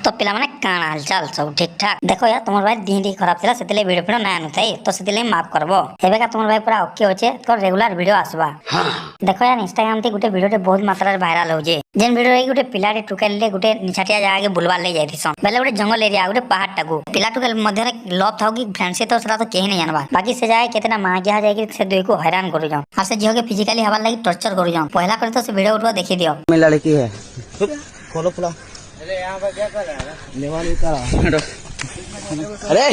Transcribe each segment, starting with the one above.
तो पिला माने काना हालचाल सब ठीक ठाक। देखो यार तुम भाई दी खराब थिला सेतले वीडियो फिर ना नथाई तो सेतले माफ करबो। एबे का तुम भाई पूरा ओके होचे तो रेगुलर वीडियो आसबा। देखो यार इंस्टाग्राम ते गुटे वीडियो बहुत मात्रा रे वायरल होजे। जेन वीडियो रे गुटे पिला रे टुकेल ले गुटे निछाटिया जागा के बुलवा ले जाई थिसन। बेले गुटे जंगल एरिया गुटे पहाड़ टागु पिला टुकेल मध्य रे लव थाउ की फ्रेंडशिप तो सला तो केही नहीं जानबा। बाकी से जाए केतना मागिया जाए कि से दुई को हैरान करू जाऊ। आ से जियो के फिजिकली हवा लागि टॉर्चर करू जाऊ। पहला करे तो से वीडियो उठवा देखि दियो। मैं लड़की है खोलो खुला। अरे यहाँ पर क्या कर रहा है लेवानी का अरे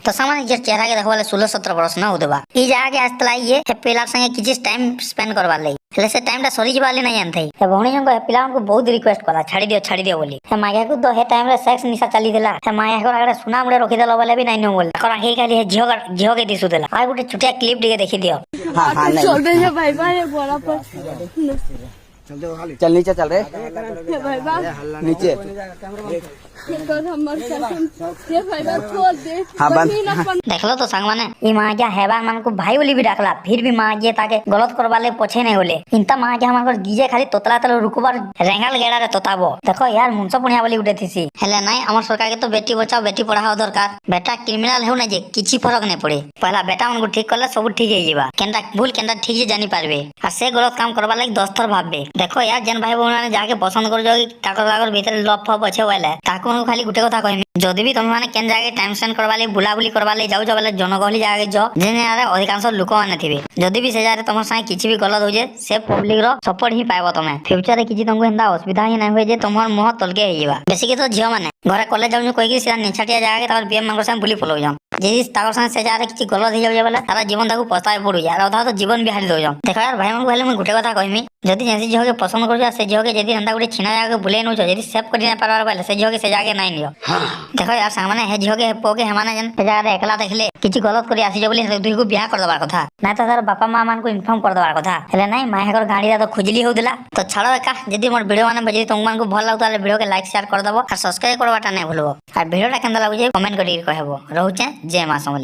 तो सामान्य जे चेहरा के देखवाले 16-17 वर्ष न होदबा ई जाके आज तलाई ये हैप्पीला संगे किछि टाइम स्पेंड करवा ले हेले से टाइम ता सरी जबाले नहीं जानथई हे भौणी जंग हैप्पीला को बहुत रिक्वेस्ट कला छाड़ी दियो बोली हे माया को तो हे टाइम रे सेक्स निशा चली देला हे माया को आगे सुना मुड़े रखि देला बोले भी नहीं न बोल कर आगे खाली हे जियो के दिसु देला आ गुटे छुटिया क्लिप दिके देखि दियो। हां हां नहीं चल रे भाई भाई बड़ा पर चल नीचे चल रे भाई भाई नीचे देख लो तो संग माने ई मागिया हैवान मन को भाई बोली भी डाकला फिर भी मागिए ताके गलत करवाले पछे नहीं होले इंता मागिया हमन को गीजे खाली तोतला तल रुकबार रेंगाल गेड़ा रे तोताबो। देखो यार मुंसो पुनिया बोली उठे थीसी हेले नहीं हमर सरकार के तो बेटी बचाओ बेटी पढ़ाओ दरकार बेटा क्रिमिनल हेउ ना जे किछि फरक नहीं पड़े पहला बेटा मन को ठीक करले सब ठीक हे जीवा केनटा भूल केनटा ठीक से जानी पारबे आ से गलत काम करबा लागि 10 थर भाबबे। देखो यार जन भाई बहन जाके पसंद कर जो ताकर भीतर लव फव अच्छे वाले ताको खाली गुटे कथा कहमी जदी भी तुम माने केन जाके टाइम स्पेंड करबा ले बुलाबुली करबा ले जाउ जबले जनगहली जाके जो जेने आरे अधिकांश लोक माने थिबे जदी भी से जारे तुम साथे किछि भी गलत हो जे से पब्लिक रो सपोर्ट ही पाइबो तमे फ्यूचर रे किछि तुमको हंदा असुविधा ही नहीं होय जे तुमर मोह तलके हे जीवा। बेसी के तो झियो माने घरे कॉलेज जाउ कोइ कि सीधा निछाटिया जाके तार बीएम मंगर से बुली फलो जाऊ जे ताकर साथे से जारे किछि गलत हो जाबे वाला सारा जीवन ताको पछताए पड़ु यार अधा तो जीवन भी हारि दो जाऊ। देखो यार भाई मन कहले मैं गुटे कथा कहमी जदी जेसी झियो के पसंद कर से झियो के जदी हंदा गुटे छिना जाके बुले नु जदी सेव कर ना पारबार वाला से झियो के से जाके नहीं लियो। देखो यार सामने हे झियो के पोके हमाने जन से जारे एकला देखले किछि गलत करी आसी जबली दुई को बियाह कर दबार कथा ना तो सर बापा मां मान को इन्फॉर्म कर दबार कथा हेले नहीं माया कर गाड़ी तो खुजली होदिला तो छाड़ो एका जदी मोर वीडियो माने बजे तुम मान को भल लागतो ताले वीडियो के लाइक शेयर कर दबो और सब्सक्राइब करवाटा नहीं भूलबो और वीडियोटा केंदा लागु जे कमेंट करी कहबो रहउचे जय मां समले।